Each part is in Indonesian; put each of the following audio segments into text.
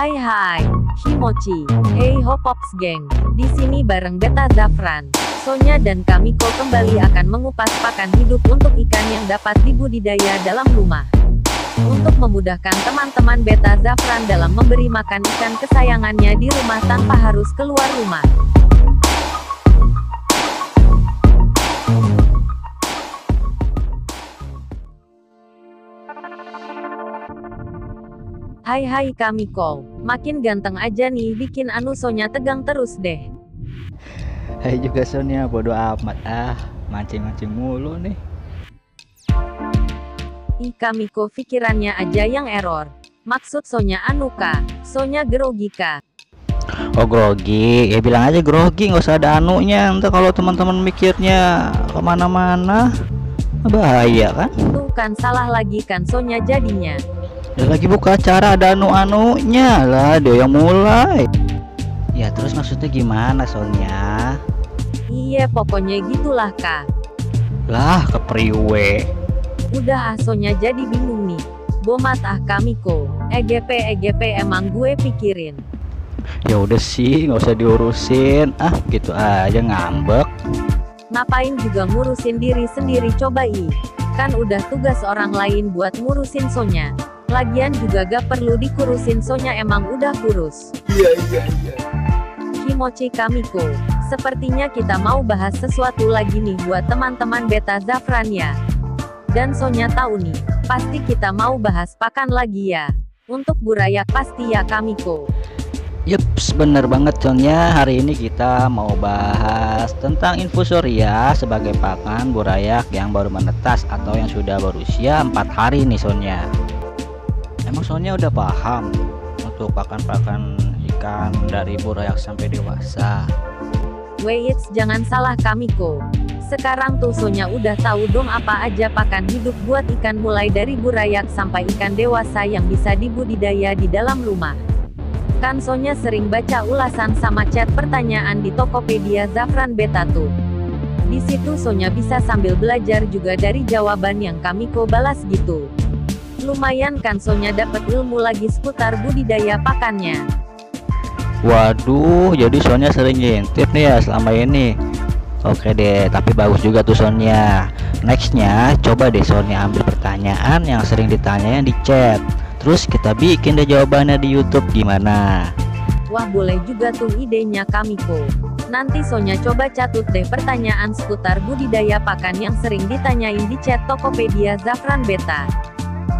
Hai hai, Himochi. Hey ho Pops Gang. Di sini bareng Beta Zafran, Sonya dan Kamiko kembali akan mengupas pakan hidup untuk ikan yang dapat dibudidaya dalam rumah. Untuk memudahkan teman-teman Beta Zafran dalam memberi makan ikan kesayangannya di rumah tanpa harus keluar rumah. Hai Kamiko, makin ganteng aja nih, bikin Sonya tegang terus deh. Hai juga Sonya, bodo amat mancing-mancing mulu nih. Kamiko pikirannya aja yang error. Maksud Sonya Sonya grogi kah? Oh grogi, ya bilang aja grogi, nggak usah ada anunya. Ntar kalau teman-teman mikirnya kemana-mana, bahaya kan? Tuh kan salah lagi kan Sonya jadinya. Dia lagi buka acara ada anu-anunya lah, dia yang mulai. Ya terus maksudnya gimana Sonya? Iya pokoknya gitulah kak. Lah kepriwe. Udah Sonya jadi bingung nih. Bomat Kamiko, EGP emang gue pikirin. Ya udah sih nggak usah diurusin, gitu aja ngambek. Ngapain juga ngurusin diri sendiri coba kan udah tugas orang lain buat ngurusin Sonya. Lagian juga gak perlu dikurusin Sonya emang udah kurus. Iya. Himochi Kamiko, sepertinya kita mau bahas sesuatu lagi nih buat teman-teman Beta Zafran ya. Dan Sonya tahu nih, pasti kita mau bahas pakan lagi ya. Untuk burayak pasti ya Kamiko. Yups, bener banget Sonya. Hari ini kita mau bahas tentang infusoria sebagai pakan burayak yang baru menetas atau yang sudah berusia 4 hari nih Sonya. Emang Sonya udah paham untuk pakan-pakan ikan dari burayak sampai dewasa? Wait, jangan salah Kamiko. Sekarang tuh Sonya udah tahu dong apa aja pakan hidup buat ikan mulai dari burayak sampai ikan dewasa yang bisa dibudidaya di dalam rumah. Kan Sonya sering baca ulasan sama chat pertanyaan di Tokopedia Zafran Beta tuh. Di situ Sonya bisa sambil belajar juga dari jawaban yang Kamiko balas gitu. Lumayan kan Sonya dapat ilmu lagi seputar budidaya pakannya. Waduh, jadi Sonya sering ngintip nih ya selama ini. Oke deh, tapi bagus juga tuh Sonya. Nextnya, coba deh Sonya ambil pertanyaan yang sering ditanyain di chat. Terus kita bikin deh jawabannya di YouTube, gimana? Wah boleh juga tuh idenya Kamiko. Nanti Sonya coba catat deh pertanyaan seputar budidaya pakan yang sering ditanyain di chat Tokopedia Zafran Beta.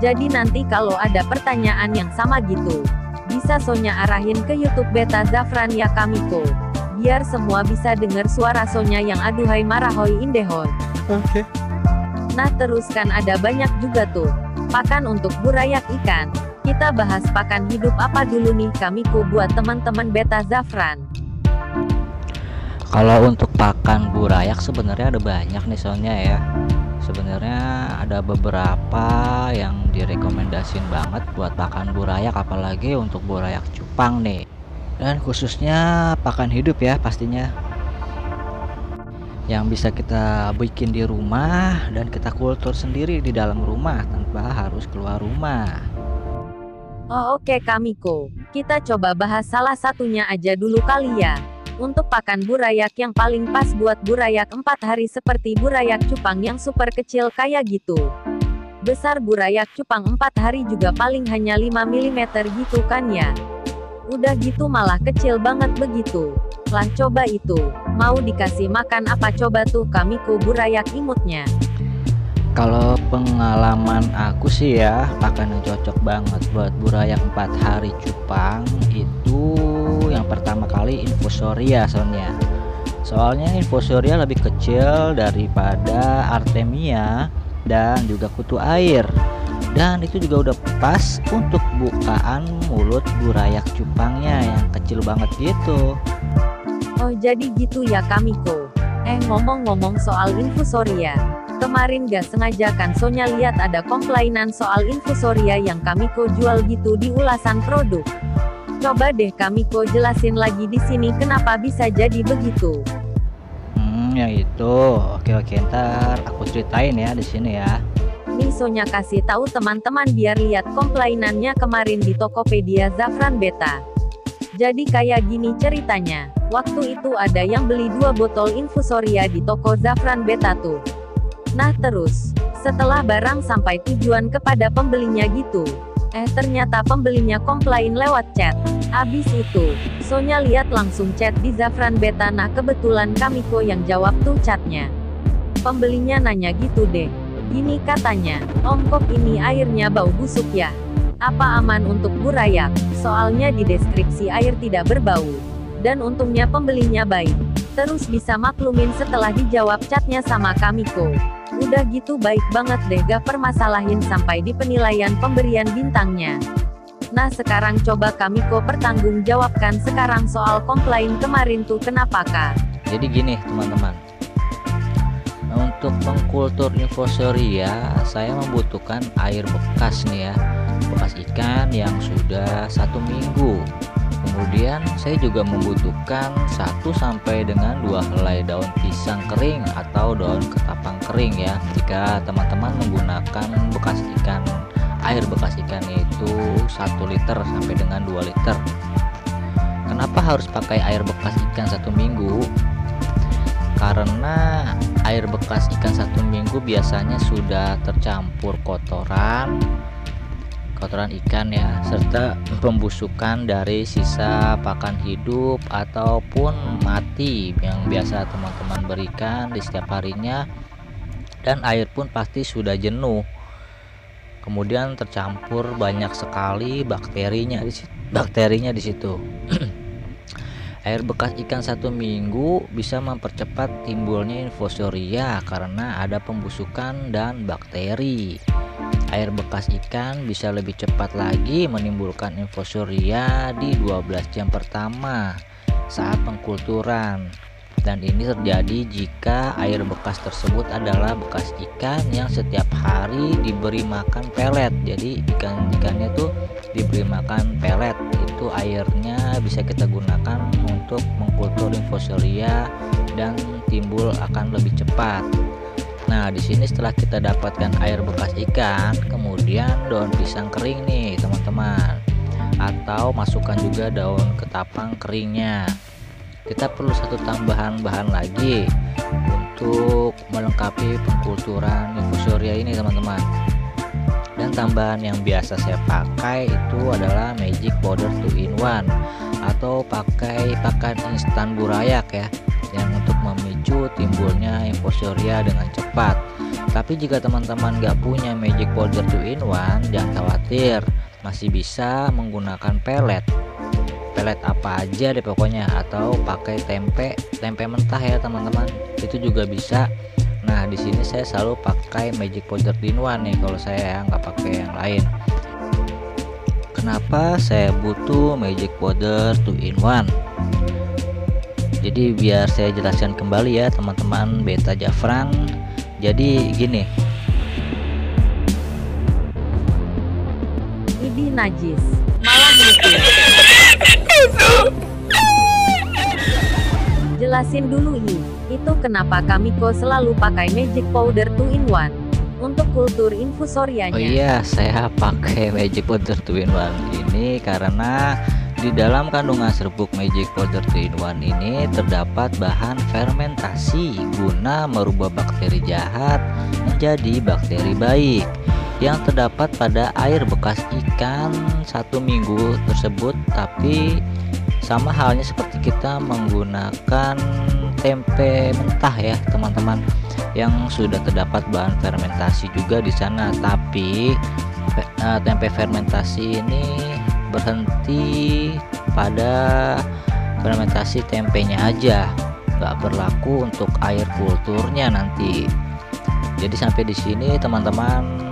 Jadi nanti kalau ada pertanyaan yang sama gitu, bisa Sonya arahin ke YouTube Beta Zafran ya Kamiko. Biar semua bisa dengar suara Sonya yang aduhai marahoy indehoy. Oke. Nah terus kan ada banyak juga tuh pakan untuk burayak ikan. Kita bahas pakan hidup apa dulu nih Kamiko buat teman-teman Beta Zafran. Kalau untuk pakan burayak sebenarnya ada banyak nih Sonya ya. Sebenarnya ada beberapa yang direkomendasiin banget buat pakan burayak, apalagi untuk burayak cupang nih. Dan khususnya pakan hidup ya pastinya. Yang bisa kita bikin di rumah dan kita kultur sendiri di dalam rumah tanpa harus keluar rumah. Oh oke Kamiko, kita coba bahas salah satunya aja dulu kali ya. Untuk pakan burayak yang paling pas buat burayak 4 hari seperti burayak cupang yang super kecil kayak gitu. Besar burayak cupang 4 hari juga paling hanya 5 mm gitu kan ya. Udah gitu malah kecil banget begitu. Lah coba itu, mau dikasih makan apa coba tuh Kamiko burayak imutnya. Kalau pengalaman aku sih ya, pakan yang cocok banget buat burayak 4 hari cupang itu yang pertama kali infusoria Sonya. Soalnya infusoria lebih kecil daripada artemia dan juga kutu air. Dan itu juga udah pas untuk bukaan mulut burayak cupangnya yang kecil banget gitu. Oh jadi gitu ya Kamiko. Ngomong-ngomong soal infusoria. Kemarin gak sengaja kan Sonya lihat ada komplainan soal infusoria yang Kamiko jual gitu di ulasan produk. Coba deh Kamiko jelasin lagi di sini kenapa bisa jadi begitu. Yang itu. Oke, ntar aku ceritain ya di sini ya. Nih Sonya kasih tahu teman-teman biar lihat komplainannya kemarin di Tokopedia Zafran Beta. Jadi kayak gini ceritanya. Waktu itu ada yang beli 2 botol infusoria di toko Zafran Beta tuh. Nah terus, setelah barang sampai tujuan kepada pembelinya gitu, ternyata pembelinya komplain lewat chat. Abis itu, Sonya lihat langsung chat di Zafran Beta. Nah kebetulan Kamiko yang jawab tuh chatnya. Pembelinya nanya gitu deh. Gini katanya, Om Kok ini airnya bau busuk ya? Apa aman untuk burayak? Soalnya di deskripsi air tidak berbau. Dan untungnya pembelinya baik. Terus bisa maklumin setelah dijawab chatnya sama Kamiko. Udah gitu baik banget deh, gak permasalahin sampai di penilaian pemberian bintangnya. Nah sekarang coba Kamiko pertanggungjawabkan sekarang soal komplain kemarin tuh kenapa kak? Jadi gini teman-teman, untuk mengkultur infusoria saya membutuhkan air bekas nih ya, bekas ikan yang sudah 1 minggu. Kemudian saya juga membutuhkan 1 sampai dengan 2 helai daun pisang kering atau daun ketapang kering ya, jika teman-teman menggunakan bekas ikan. Air bekas ikan itu 1 liter sampai dengan 2 liter. Kenapa harus pakai air bekas ikan 1 minggu? Karena air bekas ikan 1 minggu biasanya sudah tercampur kotoran ikan ya, serta pembusukan dari sisa pakan hidup ataupun mati yang biasa teman-teman berikan di setiap harinya, dan air pun pasti sudah jenuh. Kemudian tercampur banyak sekali bakterinya di situ. Air bekas ikan 1 minggu bisa mempercepat timbulnya infusoria karena ada pembusukan dan bakteri. Air bekas ikan bisa lebih cepat lagi menimbulkan infusoria di 12 jam pertama saat pengkulturan. Dan ini terjadi jika air bekas tersebut adalah bekas ikan yang setiap hari diberi makan pelet. Jadi ikan-ikannya tuh diberi makan pelet, itu airnya bisa kita gunakan untuk mengkultur infusoria dan timbul akan lebih cepat. Nah di sini setelah kita dapatkan air bekas ikan, kemudian daun pisang kering nih teman-teman, atau masukkan juga daun ketapang keringnya. Kita perlu 1 tambahan bahan lagi untuk melengkapi pengkulturan infusoria ini teman-teman. Dan tambahan yang biasa saya pakai itu adalah magic powder 2-in-1 atau pakai pakan instan burayak ya, yang untuk memicu timbulnya infusoria dengan cepat. Tapi jika teman-teman gak punya magic powder 2-in-1, jangan khawatir, masih bisa menggunakan pelet apa aja deh pokoknya, atau pakai tempe mentah ya teman-teman, itu juga bisa. Nah di sini saya selalu pakai magic powder 2-in-1 nih kalau saya nggak pakai yang lain. Kenapa saya butuh magic powder 2-in-1? Jadi biar saya jelaskan kembali ya teman-teman Beta Zafran. Jadi gini, Idih najis, malah mikir. Jelasin dulu itu kenapa Kamiko selalu pakai magic powder 2-in-1 untuk kultur infusorianya. Oh iya, saya pakai magic powder 2-in-1 ini karena di dalam kandungan serbuk magic powder 2-in-1 ini terdapat bahan fermentasi guna merubah bakteri jahat menjadi bakteri baik yang terdapat pada air bekas ikan 1 minggu tersebut. Tapi sama halnya seperti kita menggunakan tempe mentah ya teman-teman, yang sudah terdapat bahan fermentasi juga di sana. Tapi tempe fermentasi ini berhenti pada fermentasi tempenya aja, nggak berlaku untuk air kulturnya nanti. Jadi sampai di sini teman-teman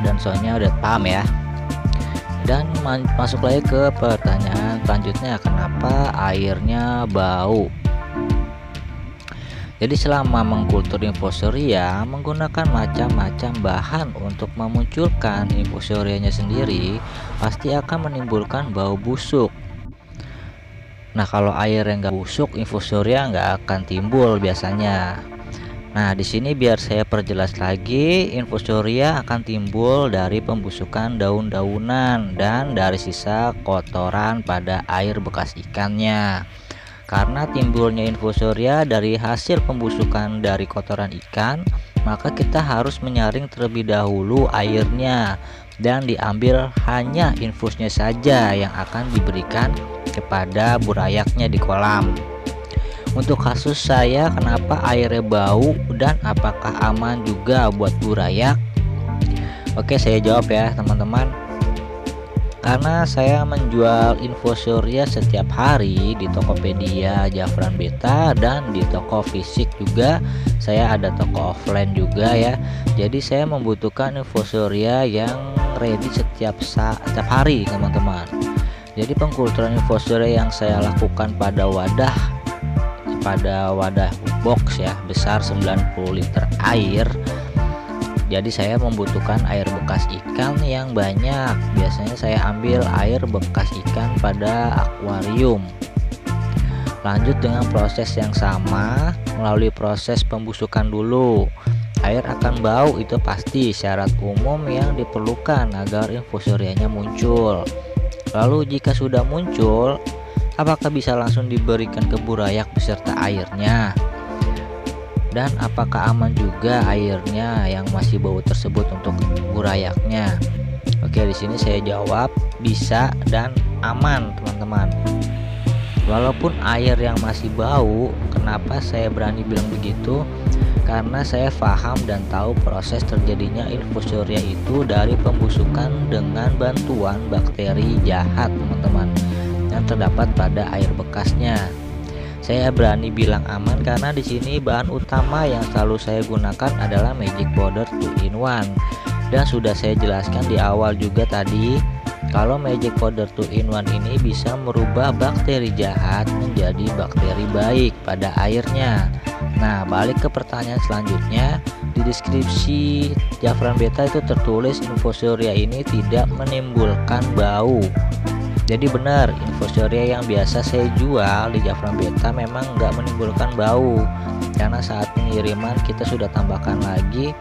dan soalnya udah paham ya. Dan masuk lagi ke pertanyaan selanjutnya, kenapa airnya bau? Jadi selama mengkultur infusoria menggunakan macam-macam bahan untuk memunculkan infusorianya sendiri, pasti akan menimbulkan bau busuk. Nah kalau air yang nggak busuk, infusoria nggak akan timbul biasanya. Nah, di sini biar saya perjelas lagi, infusoria akan timbul dari pembusukan daun-daunan dan dari sisa kotoran pada air bekas ikannya. Karena timbulnya infusoria dari hasil pembusukan dari kotoran ikan, maka kita harus menyaring terlebih dahulu airnya dan diambil hanya infusnya saja yang akan diberikan kepada burayaknya di kolam. Untuk kasus saya, kenapa airnya bau dan apakah aman juga buat burayak? Oke, saya jawab ya teman-teman. Karena saya menjual infusoria setiap hari di Tokopedia, Zafran Beta, dan di toko fisik juga. Saya ada toko offline juga ya. Jadi saya membutuhkan infusoria yang ready setiap hari teman-teman. Jadi pengkulturan infusoria yang saya lakukan pada wadah box ya, besar 90 liter air. Jadi saya membutuhkan air bekas ikan yang banyak. Biasanya saya ambil air bekas ikan pada akuarium. Lanjut dengan proses yang sama, melalui proses pembusukan dulu. Air akan bau, itu pasti syarat umum yang diperlukan agar infusorianya muncul. Lalu jika sudah muncul, apakah bisa langsung diberikan ke burayak beserta airnya? Dan apakah aman juga airnya yang masih bau tersebut untuk burayaknya? Oke, di sini saya jawab bisa dan aman, teman-teman. Walaupun air yang masih bau, kenapa saya berani bilang begitu? Karena saya paham dan tahu proses terjadinya infusoria itu dari pembusukan dengan bantuan bakteri jahat, teman-teman, yang terdapat pada air bekasnya. Saya berani bilang aman karena di sini bahan utama yang selalu saya gunakan adalah magic powder 2-in-1. Dan sudah saya jelaskan di awal juga tadi, kalau magic powder 2-in-1 ini bisa merubah bakteri jahat menjadi bakteri baik pada airnya. Nah, balik ke pertanyaan selanjutnya. Di deskripsi Zafran Beta itu tertulis infusoria ini tidak menimbulkan bau. Jadi benar, infusoria yang biasa saya jual di Zafran Beta memang nggak menimbulkan bau, karena saat pengiriman kita sudah tambahkan lagi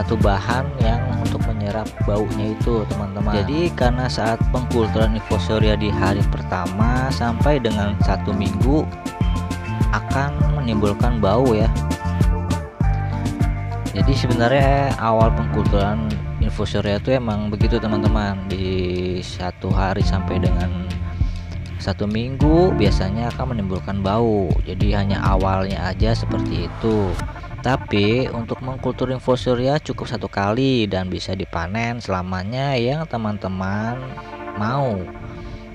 satu bahan yang untuk menyerap baunya itu, teman-teman. Jadi karena saat pengkulturan infusoria di hari pertama sampai dengan 1 minggu akan menimbulkan bau ya. Jadi sebenarnya awal pengkulturan infusoria itu emang begitu, teman-teman. Di 1 hari sampai dengan 1 minggu biasanya akan menimbulkan bau. Jadi hanya awalnya aja seperti itu. Tapi untuk mengkultur infusoria cukup 1 kali dan bisa dipanen selamanya yang teman-teman mau.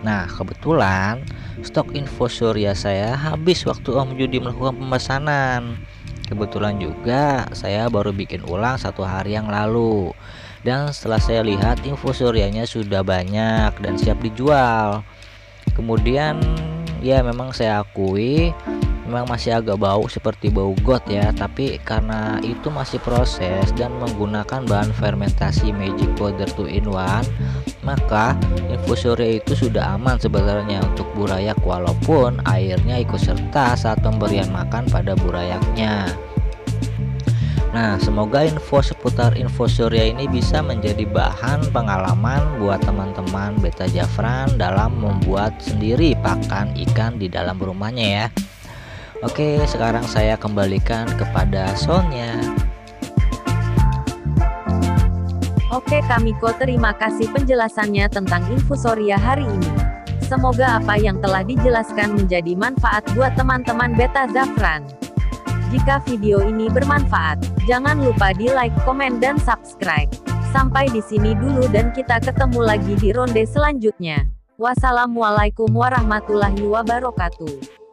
Nah, kebetulan stok infusoria saya habis waktu Om Judi melakukan pemesanan. Kebetulan juga saya baru bikin ulang 1 hari yang lalu. Dan setelah saya lihat infusorianya sudah banyak dan siap dijual. Kemudian ya memang saya akui memang masih agak bau seperti bau got ya, tapi karena itu masih proses dan menggunakan bahan fermentasi magic powder 2-in-1, maka infusoria itu sudah aman sebenarnya untuk burayak walaupun airnya ikut serta saat pemberian makan pada burayaknya. Nah, semoga info seputar infusoria ini bisa menjadi bahan pengalaman buat teman-teman Beta Zafran dalam membuat sendiri pakan ikan di dalam rumahnya ya. Oke, sekarang saya kembalikan kepada Sonya. Oke Kamiko, terima kasih penjelasannya tentang infusoria hari ini. Semoga apa yang telah dijelaskan menjadi manfaat buat teman-teman Beta Zafran. Jika video ini bermanfaat, jangan lupa di like, komen, dan subscribe. Sampai di sini dulu dan kita ketemu lagi di ronde selanjutnya. Wassalamualaikum warahmatullahi wabarakatuh.